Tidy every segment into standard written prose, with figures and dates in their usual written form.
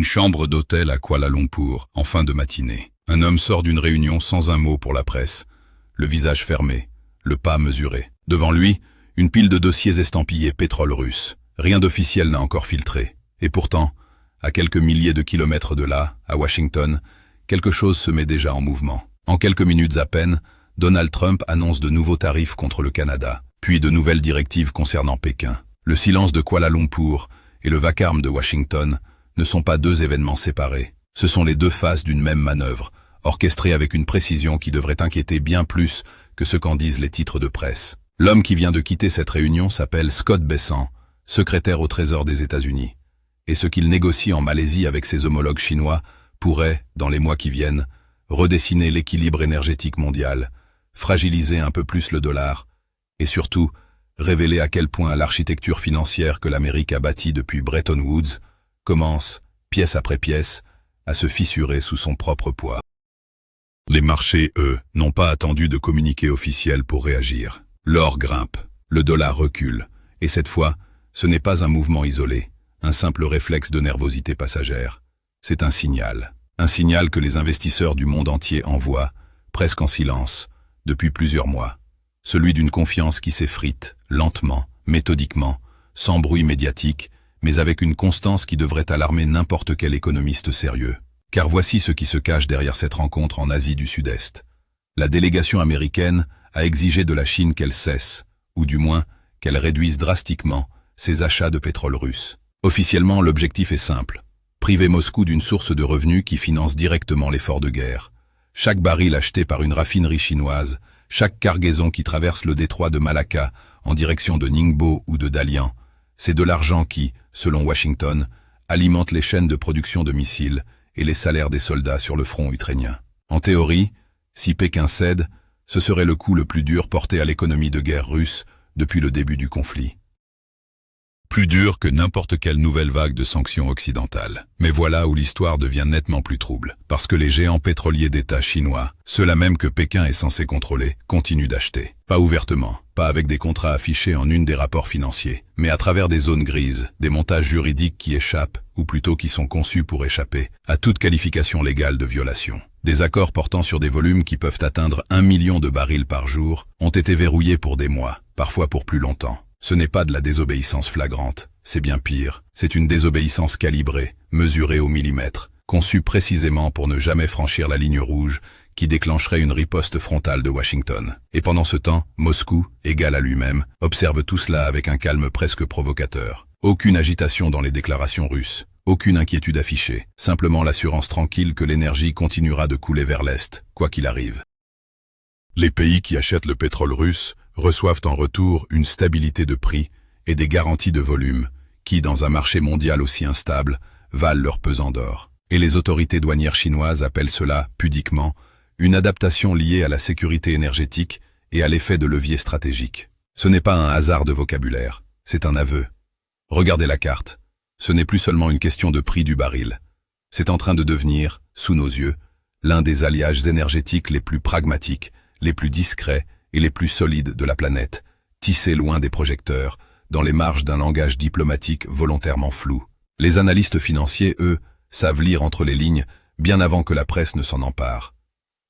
Une chambre d'hôtel à Kuala Lumpur, en fin de matinée. Un homme sort d'une réunion sans un mot pour la presse. Le visage fermé, le pas mesuré. Devant lui, une pile de dossiers estampillés pétrole russe. Rien d'officiel n'a encore filtré. Et pourtant, à quelques milliers de kilomètres de là, à Washington, quelque chose se met déjà en mouvement. En quelques minutes à peine, Donald Trump annonce de nouveaux tarifs contre le Canada, puis de nouvelles directives concernant Pékin. Le silence de Kuala Lumpur et le vacarme de Washington ne sont pas deux événements séparés. Ce sont les deux faces d'une même manœuvre, orchestrée avec une précision qui devrait inquiéter bien plus que ce qu'en disent les titres de presse. L'homme qui vient de quitter cette réunion s'appelle Scott Bessent, secrétaire au Trésor des États-Unis. Et ce qu'il négocie en Malaisie avec ses homologues chinois pourrait, dans les mois qui viennent, redessiner l'équilibre énergétique mondial, fragiliser un peu plus le dollar, et surtout, révéler à quel point l'architecture financière que l'Amérique a bâtie depuis Bretton Woods commence, pièce après pièce, à se fissurer sous son propre poids. Les marchés, eux, n'ont pas attendu de communiqué officiel pour réagir. L'or grimpe, le dollar recule, et cette fois, ce n'est pas un mouvement isolé, un simple réflexe de nervosité passagère. C'est un signal que les investisseurs du monde entier envoient, presque en silence, depuis plusieurs mois. Celui d'une confiance qui s'effrite, lentement, méthodiquement, sans bruit médiatique, mais avec une constance qui devrait alarmer n'importe quel économiste sérieux. Car voici ce qui se cache derrière cette rencontre en Asie du Sud-Est. La délégation américaine a exigé de la Chine qu'elle cesse, ou du moins qu'elle réduise drastiquement, ses achats de pétrole russe. Officiellement, l'objectif est simple. Priver Moscou d'une source de revenus qui finance directement l'effort de guerre. Chaque baril acheté par une raffinerie chinoise, chaque cargaison qui traverse le détroit de Malacca en direction de Ningbo ou de Dalian, c'est de l'argent qui, selon Washington, alimente les chaînes de production de missiles et les salaires des soldats sur le front ukrainien. En théorie, si Pékin cède, ce serait le coup le plus dur porté à l'économie de guerre russe depuis le début du conflit. Plus dur que n'importe quelle nouvelle vague de sanctions occidentales. Mais voilà où l'histoire devient nettement plus trouble, parce que les géants pétroliers d'État chinois, ceux-là même que Pékin est censé contrôler, continuent d'acheter. Pas ouvertement, pas avec des contrats affichés en une des rapports financiers, mais à travers des zones grises, des montages juridiques qui échappent, ou plutôt qui sont conçus pour échapper, à toute qualification légale de violation. Des accords portant sur des volumes qui peuvent atteindre 1 million de barils par jour ont été verrouillés pour des mois, parfois pour plus longtemps. Ce n'est pas de la désobéissance flagrante, c'est bien pire. C'est une désobéissance calibrée, mesurée au millimètre, conçue précisément pour ne jamais franchir la ligne rouge qui déclencherait une riposte frontale de Washington. Et pendant ce temps, Moscou, égal à lui-même, observe tout cela avec un calme presque provocateur. Aucune agitation dans les déclarations russes, aucune inquiétude affichée, simplement l'assurance tranquille que l'énergie continuera de couler vers l'Est, quoi qu'il arrive. Les pays qui achètent le pétrole russe reçoivent en retour une stabilité de prix et des garanties de volume qui, dans un marché mondial aussi instable, valent leur pesant d'or. Et les autorités douanières chinoises appellent cela, pudiquement, une adaptation liée à la sécurité énergétique et à l'effet de levier stratégique. Ce n'est pas un hasard de vocabulaire, c'est un aveu. Regardez la carte. Ce n'est plus seulement une question de prix du baril. C'est en train de devenir, sous nos yeux, l'un des alliages énergétiques les plus pragmatiques, les plus discrets et les plus solides de la planète, tissés loin des projecteurs, dans les marges d'un langage diplomatique volontairement flou. Les analystes financiers, eux, savent lire entre les lignes, bien avant que la presse ne s'en empare.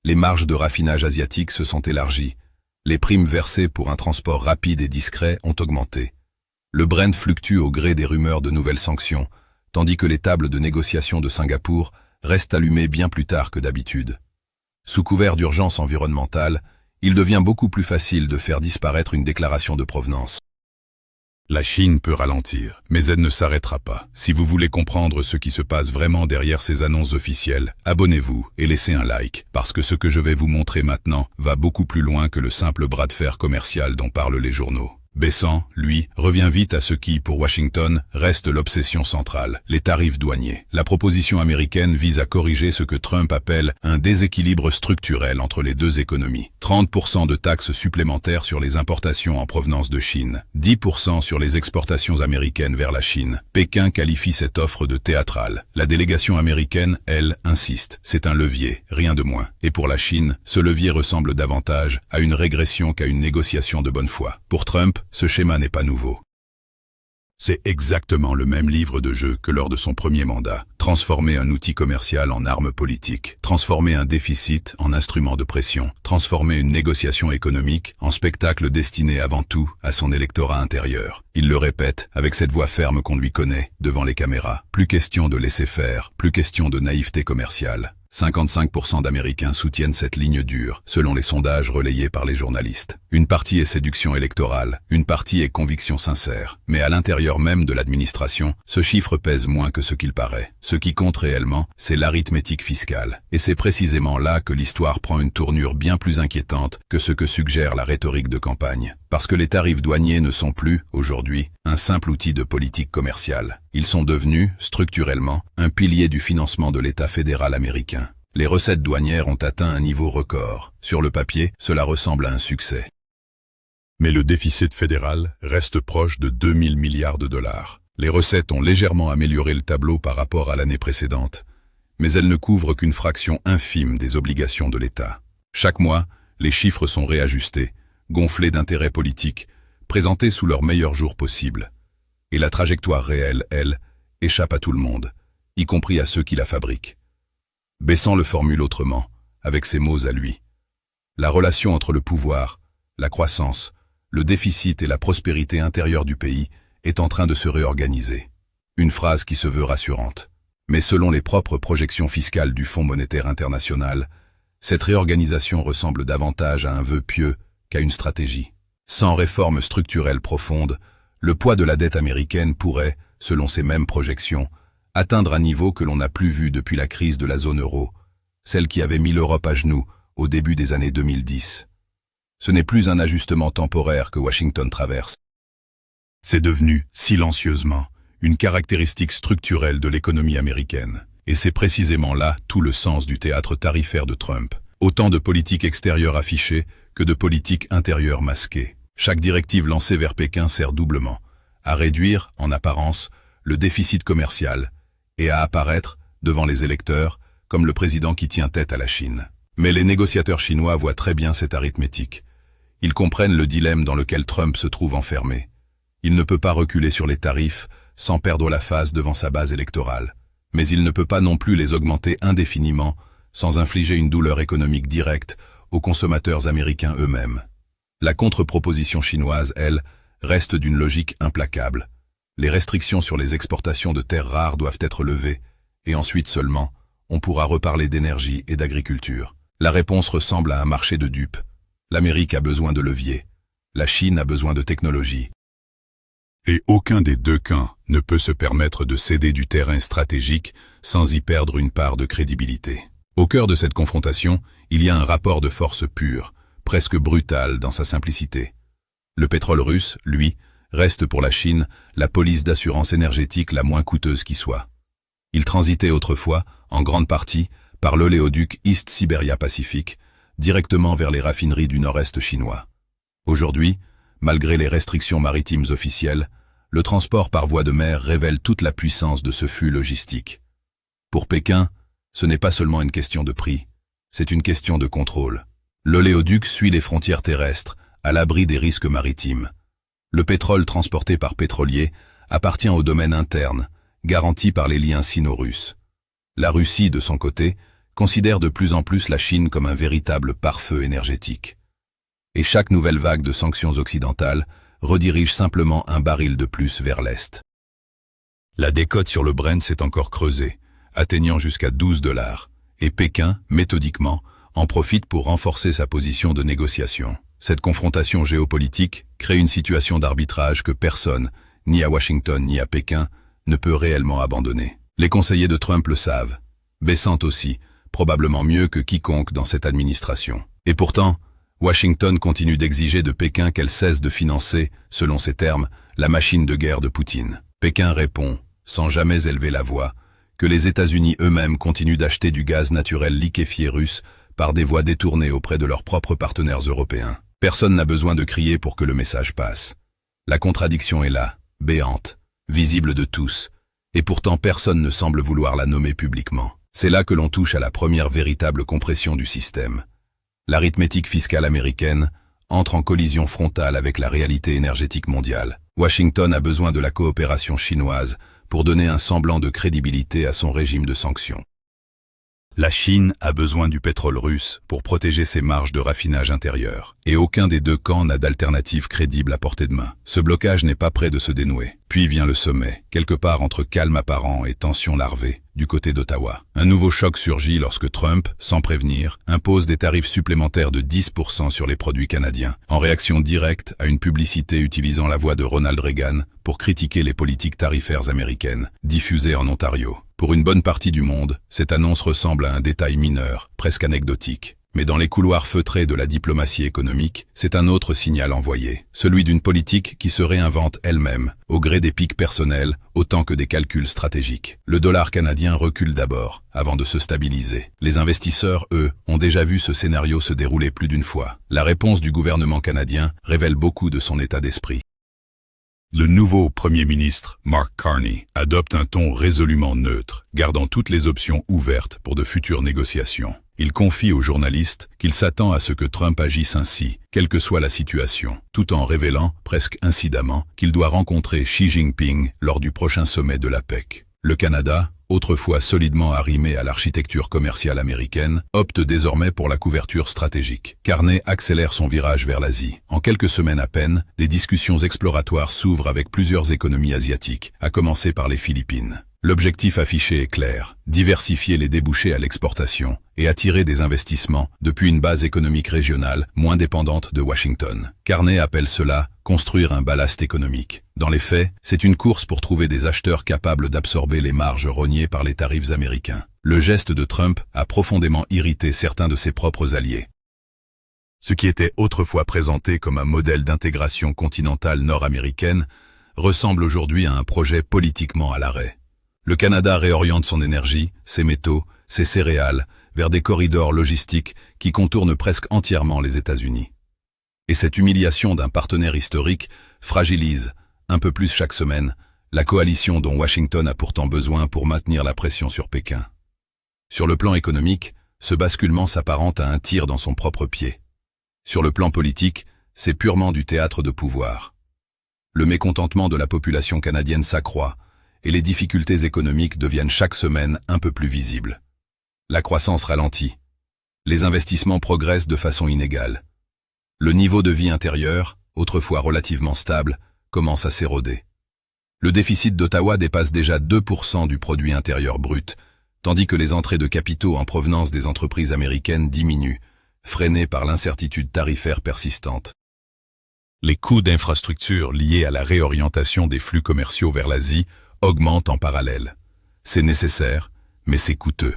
Les marges de raffinage asiatiques se sont élargies. Les primes versées pour un transport rapide et discret ont augmenté. Le Brent fluctue au gré des rumeurs de nouvelles sanctions, tandis que les tables de négociation de Singapour restent allumées bien plus tard que d'habitude. Sous couvert d'urgence environnementale, il devient beaucoup plus facile de faire disparaître une déclaration de provenance. La Chine peut ralentir, mais elle ne s'arrêtera pas. Si vous voulez comprendre ce qui se passe vraiment derrière ces annonces officielles, abonnez-vous et laissez un like, parce que ce que je vais vous montrer maintenant va beaucoup plus loin que le simple bras de fer commercial dont parlent les journaux. Bessent, lui, revient vite à ce qui, pour Washington, reste l'obsession centrale, les tarifs douaniers. La proposition américaine vise à corriger ce que Trump appelle un déséquilibre structurel entre les deux économies. 30% de taxes supplémentaires sur les importations en provenance de Chine, 10% sur les exportations américaines vers la Chine. Pékin qualifie cette offre de théâtrale. La délégation américaine, elle, insiste. C'est un levier, rien de moins. Et pour la Chine, ce levier ressemble davantage à une régression qu'à une négociation de bonne foi. Pour Trump, ce schéma n'est pas nouveau. C'est exactement le même livre de jeu que lors de son premier mandat. Transformer un outil commercial en arme politique, transformer un déficit en instrument de pression, transformer une négociation économique en spectacle destiné avant tout à son électorat intérieur. Il le répète avec cette voix ferme qu'on lui connaît devant les caméras. Plus question de laisser faire, plus question de naïveté commerciale. 55% d'Américains soutiennent cette ligne dure, selon les sondages relayés par les journalistes. Une partie est séduction électorale, une partie est conviction sincère. Mais à l'intérieur même de l'administration, ce chiffre pèse moins que ce qu'il paraît. Ce qui compte réellement, c'est l'arithmétique fiscale. Et c'est précisément là que l'histoire prend une tournure bien plus inquiétante que ce que suggère la rhétorique de campagne. Parce que les tarifs douaniers ne sont plus, aujourd'hui, un simple outil de politique commerciale. Ils sont devenus, structurellement, un pilier du financement de l'État fédéral américain. Les recettes douanières ont atteint un niveau record. Sur le papier, cela ressemble à un succès. Mais le déficit fédéral reste proche de 2000 milliards de dollars. Les recettes ont légèrement amélioré le tableau par rapport à l'année précédente, mais elles ne couvrent qu'une fraction infime des obligations de l'État. Chaque mois, les chiffres sont réajustés, gonflés d'intérêts politiques, présentés sous leur meilleur jour possible. Et la trajectoire réelle, elle, échappe à tout le monde, y compris à ceux qui la fabriquent. Besant le formule autrement, avec ses mots à lui. La relation entre le pouvoir, la croissance, le déficit et la prospérité intérieure du pays est en train de se réorganiser. Une phrase qui se veut rassurante. Mais selon les propres projections fiscales du Fonds monétaire international, cette réorganisation ressemble davantage à un vœu pieux qu'à une stratégie. Sans réforme structurelle profonde, le poids de la dette américaine pourrait, selon ces mêmes projections, atteindre un niveau que l'on n'a plus vu depuis la crise de la zone euro, celle qui avait mis l'Europe à genoux au début des années 2010. Ce n'est plus un ajustement temporaire que Washington traverse. C'est devenu, silencieusement, une caractéristique structurelle de l'économie américaine. Et c'est précisément là tout le sens du théâtre tarifaire de Trump. Autant de politique extérieure affichée que de politique intérieure masquée. Chaque directive lancée vers Pékin sert doublement à réduire, en apparence, le déficit commercial et à apparaître, devant les électeurs, comme le président qui tient tête à la Chine. Mais les négociateurs chinois voient très bien cette arithmétique. Ils comprennent le dilemme dans lequel Trump se trouve enfermé. Il ne peut pas reculer sur les tarifs sans perdre la face devant sa base électorale. Mais il ne peut pas non plus les augmenter indéfiniment sans infliger une douleur économique directe aux consommateurs américains eux-mêmes. La contre-proposition chinoise, elle, reste d'une logique implacable. Les restrictions sur les exportations de terres rares doivent être levées, et ensuite seulement, on pourra reparler d'énergie et d'agriculture. La réponse ressemble à un marché de dupes. L'Amérique a besoin de leviers. La Chine a besoin de technologie. Et aucun des deux camps ne peut se permettre de céder du terrain stratégique sans y perdre une part de crédibilité. Au cœur de cette confrontation, il y a un rapport de force pur, presque brutal dans sa simplicité. Le pétrole russe, lui, reste pour la Chine la police d'assurance énergétique la moins coûteuse qui soit. Il transitait autrefois, en grande partie, par l'oléoduc East Siberia Pacific, directement vers les raffineries du nord-est chinois. Aujourd'hui, malgré les restrictions maritimes officielles, le transport par voie de mer révèle toute la puissance de ce flux logistique. Pour Pékin, ce n'est pas seulement une question de prix, c'est une question de contrôle. L'oléoduc suit les frontières terrestres, à l'abri des risques maritimes. Le pétrole transporté par pétrolier appartient au domaine interne, garanti par les liens sino-russes. La Russie, de son côté, considère de plus en plus la Chine comme un véritable pare-feu énergétique. Et chaque nouvelle vague de sanctions occidentales redirige simplement un baril de plus vers l'Est. La décote sur le Brent s'est encore creusée, atteignant jusqu'à 12 $, et Pékin, méthodiquement, en profite pour renforcer sa position de négociation. Cette confrontation géopolitique crée une situation d'arbitrage que personne, ni à Washington ni à Pékin, ne peut réellement abandonner. Les conseillers de Trump le savent, Bessant aussi, probablement mieux que quiconque dans cette administration. Et pourtant, Washington continue d'exiger de Pékin qu'elle cesse de financer, selon ses termes, la machine de guerre de Poutine. Pékin répond, sans jamais élever la voix, que les États-Unis eux-mêmes continuent d'acheter du gaz naturel liquéfié russe par des voies détournées auprès de leurs propres partenaires européens. Personne n'a besoin de crier pour que le message passe. La contradiction est là, béante, visible de tous, et pourtant personne ne semble vouloir la nommer publiquement. C'est là que l'on touche à la première véritable compression du système. L'arithmétique fiscale américaine, entre en collision frontale avec la réalité énergétique mondiale. Washington a besoin de la coopération chinoise pour donner un semblant de crédibilité à son régime de sanctions. La Chine a besoin du pétrole russe pour protéger ses marges de raffinage intérieur, et aucun des deux camps n'a d'alternative crédible à portée de main. Ce blocage n'est pas près de se dénouer. Puis vient le sommet, quelque part entre calme apparent et tension larvée, du côté d'Ottawa. Un nouveau choc surgit lorsque Trump, sans prévenir, impose des tarifs supplémentaires de 10% sur les produits canadiens, en réaction directe à une publicité utilisant la voix de Ronald Reagan pour critiquer les politiques tarifaires américaines, diffusées en Ontario. Pour une bonne partie du monde, cette annonce ressemble à un détail mineur, presque anecdotique. Mais dans les couloirs feutrés de la diplomatie économique, c'est un autre signal envoyé, celui d'une politique qui se réinvente elle-même, au gré des pics personnels autant que des calculs stratégiques. Le dollar canadien recule d'abord, avant de se stabiliser. Les investisseurs, eux, ont déjà vu ce scénario se dérouler plus d'une fois. La réponse du gouvernement canadien révèle beaucoup de son état d'esprit. Le nouveau Premier ministre, Mark Carney, adopte un ton résolument neutre, gardant toutes les options ouvertes pour de futures négociations. Il confie aux journalistes qu'il s'attend à ce que Trump agisse ainsi, quelle que soit la situation, tout en révélant, presque incidemment, qu'il doit rencontrer Xi Jinping lors du prochain sommet de l'APEC. Le Canada, autrefois solidement arrimé à l'architecture commerciale américaine, opte désormais pour la couverture stratégique. Carney accélère son virage vers l'Asie. En quelques semaines à peine, des discussions exploratoires s'ouvrent avec plusieurs économies asiatiques, à commencer par les Philippines. L'objectif affiché est clair, diversifier les débouchés à l'exportation et attirer des investissements depuis une base économique régionale moins dépendante de Washington. Carney appelle cela « construire un ballast économique ». Dans les faits, c'est une course pour trouver des acheteurs capables d'absorber les marges rognées par les tarifs américains. Le geste de Trump a profondément irrité certains de ses propres alliés. Ce qui était autrefois présenté comme un modèle d'intégration continentale nord-américaine ressemble aujourd'hui à un projet politiquement à l'arrêt. Le Canada réoriente son énergie, ses métaux, ses céréales, vers des corridors logistiques qui contournent presque entièrement les États-Unis. Et cette humiliation d'un partenaire historique fragilise, un peu plus chaque semaine, la coalition dont Washington a pourtant besoin pour maintenir la pression sur Pékin. Sur le plan économique, ce basculement s'apparente à un tir dans son propre pied. Sur le plan politique, c'est purement du théâtre de pouvoir. Le mécontentement de la population canadienne s'accroît, et les difficultés économiques deviennent chaque semaine un peu plus visibles. La croissance ralentit. Les investissements progressent de façon inégale. Le niveau de vie intérieur, autrefois relativement stable, commence à s'éroder. Le déficit d'Ottawa dépasse déjà 2% du produit intérieur brut, tandis que les entrées de capitaux en provenance des entreprises américaines diminuent, freinées par l'incertitude tarifaire persistante. Les coûts d'infrastructure liés à la réorientation des flux commerciaux vers l'Asie augmente en parallèle. C'est nécessaire, mais c'est coûteux.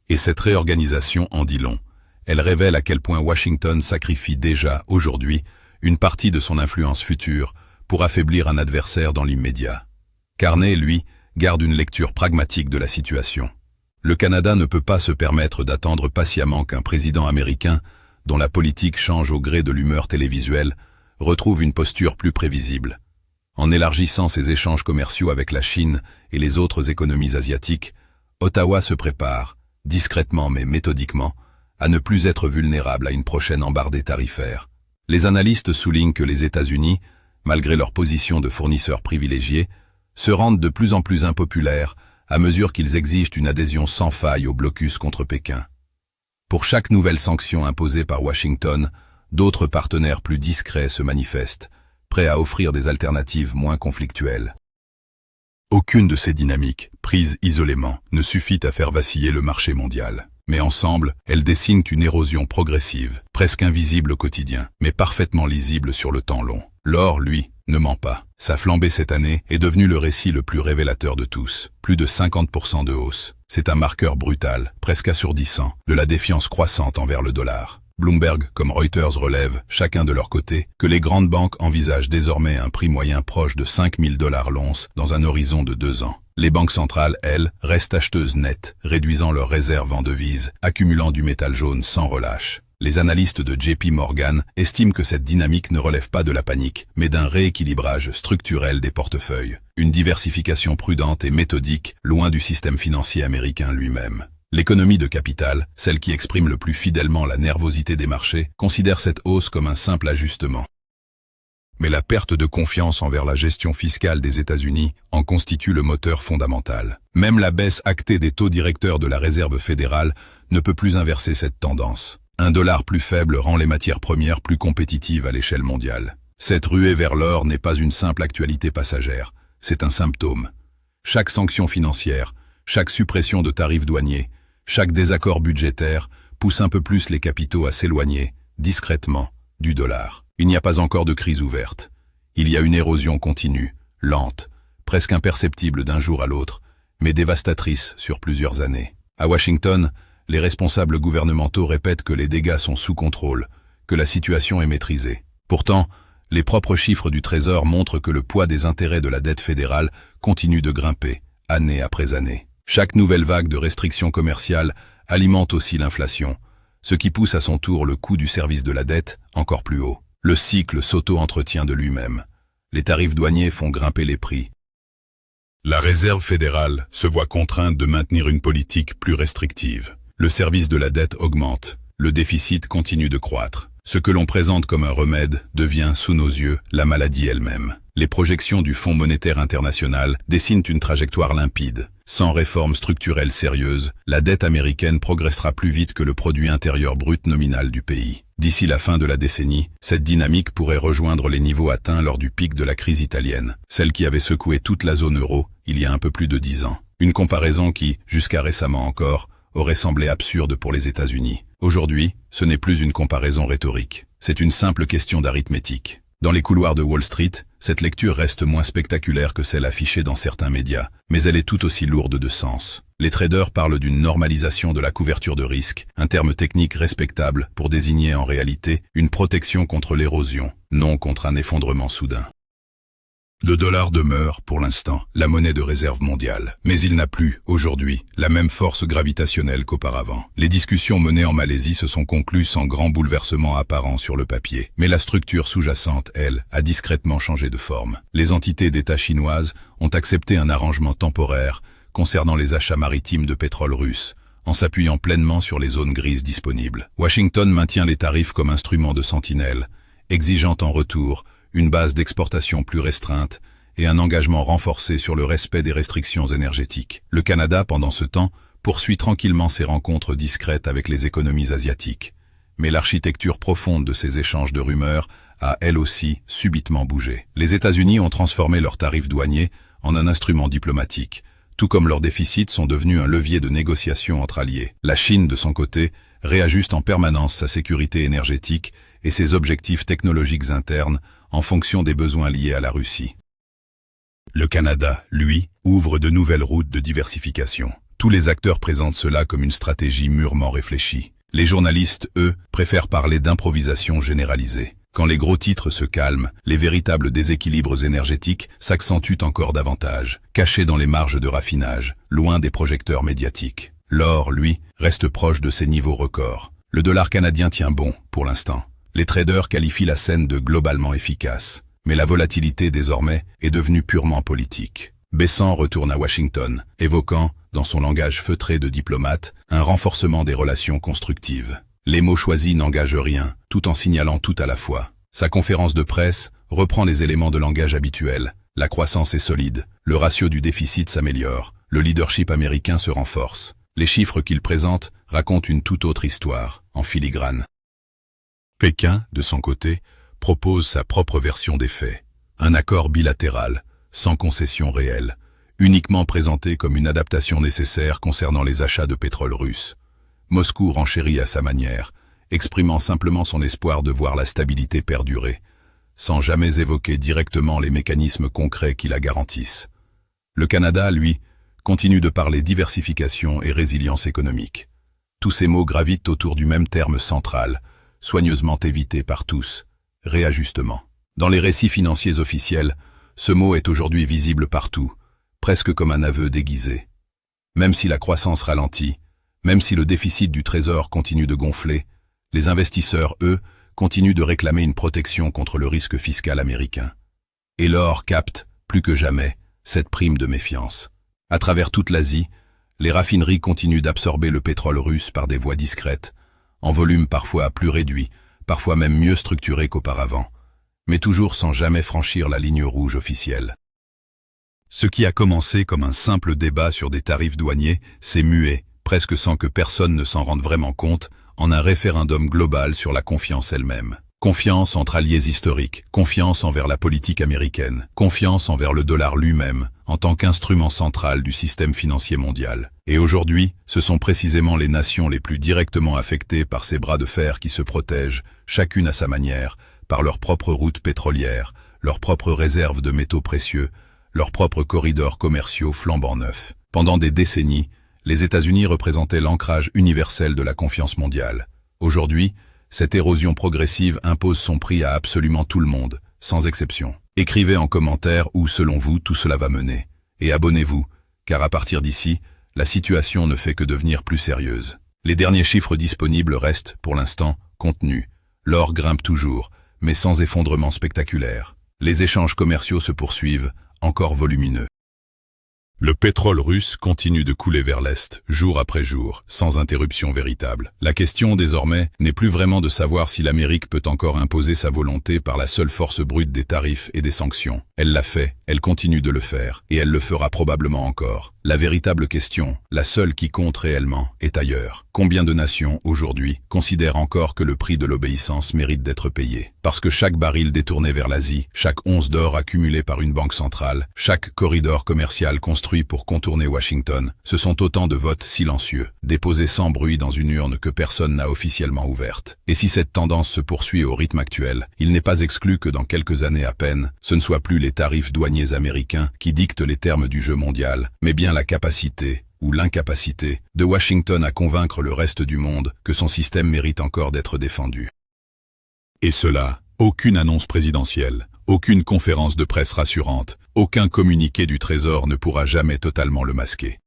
Et cette réorganisation en dit long. Elle révèle à quel point Washington sacrifie déjà, aujourd'hui, une partie de son influence future pour affaiblir un adversaire dans l'immédiat. Carney, lui, garde une lecture pragmatique de la situation. Le Canada ne peut pas se permettre d'attendre patiemment qu'un président américain, dont la politique change au gré de l'humeur télévisuelle, retrouve une posture plus prévisible. En élargissant ses échanges commerciaux avec la Chine et les autres économies asiatiques, Ottawa se prépare, discrètement mais méthodiquement, à ne plus être vulnérable à une prochaine embardée tarifaire. Les analystes soulignent que les États-Unis, malgré leur position de fournisseurs privilégiés, se rendent de plus en plus impopulaires à mesure qu'ils exigent une adhésion sans faille au blocus contre Pékin. Pour chaque nouvelle sanction imposée par Washington, d'autres partenaires plus discrets se manifestent, prêts à offrir des alternatives moins conflictuelles. Aucune de ces dynamiques, prises isolément, ne suffit à faire vaciller le marché mondial. Mais ensemble, elles dessinent une érosion progressive, presque invisible au quotidien, mais parfaitement lisible sur le temps long. L'or, lui, ne ment pas. Sa flambée cette année est devenue le récit le plus révélateur de tous. Plus de 50% de hausse. C'est un marqueur brutal, presque assourdissant, de la défiance croissante envers le dollar. Bloomberg comme Reuters relèvent, chacun de leur côté, que les grandes banques envisagent désormais un prix moyen proche de 5 000 $ l'once dans un horizon de 2 ans. Les banques centrales, elles, restent acheteuses nettes, réduisant leurs réserves en devises, accumulant du métal jaune sans relâche. Les analystes de JP Morgan estiment que cette dynamique ne relève pas de la panique, mais d'un rééquilibrage structurel des portefeuilles, une diversification prudente et méthodique, loin du système financier américain lui-même. L'économie de capital, celle qui exprime le plus fidèlement la nervosité des marchés, considère cette hausse comme un simple ajustement. Mais la perte de confiance envers la gestion fiscale des États-Unis en constitue le moteur fondamental. Même la baisse actée des taux directeurs de la Réserve fédérale ne peut plus inverser cette tendance. Un dollar plus faible rend les matières premières plus compétitives à l'échelle mondiale. Cette ruée vers l'or n'est pas une simple actualité passagère, c'est un symptôme. Chaque sanction financière, chaque suppression de tarifs douaniers, chaque désaccord budgétaire pousse un peu plus les capitaux à s'éloigner, discrètement, du dollar. Il n'y a pas encore de crise ouverte. Il y a une érosion continue, lente, presque imperceptible d'un jour à l'autre, mais dévastatrice sur plusieurs années. À Washington, les responsables gouvernementaux répètent que les dégâts sont sous contrôle, que la situation est maîtrisée. Pourtant, les propres chiffres du Trésor montrent que le poids des intérêts de la dette fédérale continue de grimper, année après année. Chaque nouvelle vague de restrictions commerciales alimente aussi l'inflation, ce qui pousse à son tour le coût du service de la dette encore plus haut. Le cycle s'auto-entretient de lui-même. Les tarifs douaniers font grimper les prix. La Réserve fédérale se voit contrainte de maintenir une politique plus restrictive. Le service de la dette augmente. Le déficit continue de croître. Ce que l'on présente comme un remède devient, sous nos yeux, la maladie elle-même. Les projections du Fonds monétaire international dessinent une trajectoire limpide. Sans réformes structurelles sérieuses, la dette américaine progressera plus vite que le produit intérieur brut nominal du pays. D'ici la fin de la décennie, cette dynamique pourrait rejoindre les niveaux atteints lors du pic de la crise italienne, celle qui avait secoué toute la zone euro il y a un peu plus de 10 ans. Une comparaison qui, jusqu'à récemment encore, aurait semblé absurde pour les États-Unis. Aujourd'hui, ce n'est plus une comparaison rhétorique, c'est une simple question d'arithmétique. Dans les couloirs de Wall Street, cette lecture reste moins spectaculaire que celle affichée dans certains médias, mais elle est tout aussi lourde de sens. Les traders parlent d'une normalisation de la couverture de risque, un terme technique respectable pour désigner en réalité une protection contre l'érosion, non contre un effondrement soudain. Le dollar demeure, pour l'instant, la monnaie de réserve mondiale. Mais il n'a plus, aujourd'hui, la même force gravitationnelle qu'auparavant. Les discussions menées en Malaisie se sont conclues sans grand bouleversement apparent sur le papier. Mais la structure sous-jacente, elle, a discrètement changé de forme. Les entités d'État chinoises ont accepté un arrangement temporaire concernant les achats maritimes de pétrole russe, en s'appuyant pleinement sur les zones grises disponibles. Washington maintient les tarifs comme instrument de sentinelle, exigeant en retour une base d'exportation plus restreinte et un engagement renforcé sur le respect des restrictions énergétiques. Le Canada, pendant ce temps, poursuit tranquillement ses rencontres discrètes avec les économies asiatiques. Mais l'architecture profonde de ces échanges de rumeurs a, elle aussi, subitement bougé. Les États-Unis ont transformé leurs tarifs douaniers en un instrument diplomatique, tout comme leurs déficits sont devenus un levier de négociation entre alliés. La Chine, de son côté, réajuste en permanence sa sécurité énergétique et ses objectifs technologiques internes en fonction des besoins liés à la Russie. Le Canada, lui, ouvre de nouvelles routes de diversification. Tous les acteurs présentent cela comme une stratégie mûrement réfléchie. Les journalistes, eux, préfèrent parler d'improvisation généralisée. Quand les gros titres se calment, les véritables déséquilibres énergétiques s'accentuent encore davantage, cachés dans les marges de raffinage, loin des projecteurs médiatiques. L'or, lui, reste proche de ses niveaux records. Le dollar canadien tient bon, pour l'instant. Les traders qualifient la scène de globalement efficace. Mais la volatilité, désormais, est devenue purement politique. Besant retourne à Washington, évoquant, dans son langage feutré de diplomate, un renforcement des relations constructives. Les mots choisis n'engagent rien, tout en signalant tout à la fois. Sa conférence de presse reprend les éléments de langage habituels. La croissance est solide, le ratio du déficit s'améliore, le leadership américain se renforce. Les chiffres qu'il présente racontent une toute autre histoire, en filigrane. Pékin, de son côté, propose sa propre version des faits. Un accord bilatéral, sans concession réelle, uniquement présenté comme une adaptation nécessaire concernant les achats de pétrole russe. Moscou renchérit à sa manière, exprimant simplement son espoir de voir la stabilité perdurer, sans jamais évoquer directement les mécanismes concrets qui la garantissent. Le Canada, lui, continue de parler diversification et résilience économique. Tous ces mots gravitent autour du même terme central, soigneusement évité par tous, réajustement. Dans les récits financiers officiels, ce mot est aujourd'hui visible partout, presque comme un aveu déguisé. Même si la croissance ralentit, même si le déficit du Trésor continue de gonfler, les investisseurs, eux, continuent de réclamer une protection contre le risque fiscal américain. Et l'or capte, plus que jamais, cette prime de méfiance. À travers toute l'Asie, Les raffineries continuent d'absorber le pétrole russe par des voies discrètes, en volume parfois plus réduit, parfois même mieux structuré qu'auparavant, mais toujours sans jamais franchir la ligne rouge officielle. Ce qui a commencé comme un simple débat sur des tarifs douaniers s'est mué, presque sans que personne ne s'en rende vraiment compte, en un référendum global sur la confiance elle-même. Confiance entre alliés historiques, confiance envers la politique américaine, confiance envers le dollar lui-même, en tant qu'instrument central du système financier mondial. Et aujourd'hui, ce sont précisément les nations les plus directement affectées par ces bras de fer qui se protègent, chacune à sa manière, par leurs propres routes pétrolières, leurs propres réserves de métaux précieux, leurs propres corridors commerciaux flambant neufs. Pendant des décennies, les États-Unis représentaient l'ancrage universel de la confiance mondiale. Aujourd'hui, cette érosion progressive impose son prix à absolument tout le monde, sans exception. Écrivez en commentaire où, selon vous, tout cela va mener. Et abonnez-vous, car à partir d'ici, la situation ne fait que devenir plus sérieuse. Les derniers chiffres disponibles restent, pour l'instant, contenus. L'or grimpe toujours, mais sans effondrement spectaculaire. Les échanges commerciaux se poursuivent, encore volumineux. Le pétrole russe continue de couler vers l'Est, jour après jour, sans interruption véritable. La question, désormais, n'est plus vraiment de savoir si l'Amérique peut encore imposer sa volonté par la seule force brute des tarifs et des sanctions. Elle l'a fait, elle continue de le faire, et elle le fera probablement encore. La véritable question, la seule qui compte réellement, est ailleurs. Combien de nations, aujourd'hui, considèrent encore que le prix de l'obéissance mérite d'être payé? Parce que chaque baril détourné vers l'Asie, chaque once d'or accumulée par une banque centrale, chaque corridor commercial construit pour contourner Washington, ce sont autant de votes silencieux, déposés sans bruit dans une urne que personne n'a officiellement ouverte. Et si cette tendance se poursuit au rythme actuel, il n'est pas exclu que dans quelques années à peine, ce ne soient plus les tarifs douaniers américains qui dictent les termes du jeu mondial, mais bien la capacité, ou l'incapacité, de Washington à convaincre le reste du monde que son système mérite encore d'être défendu. Et cela, aucune annonce présidentielle, aucune conférence de presse rassurante, aucun communiqué du Trésor ne pourra jamais totalement le masquer.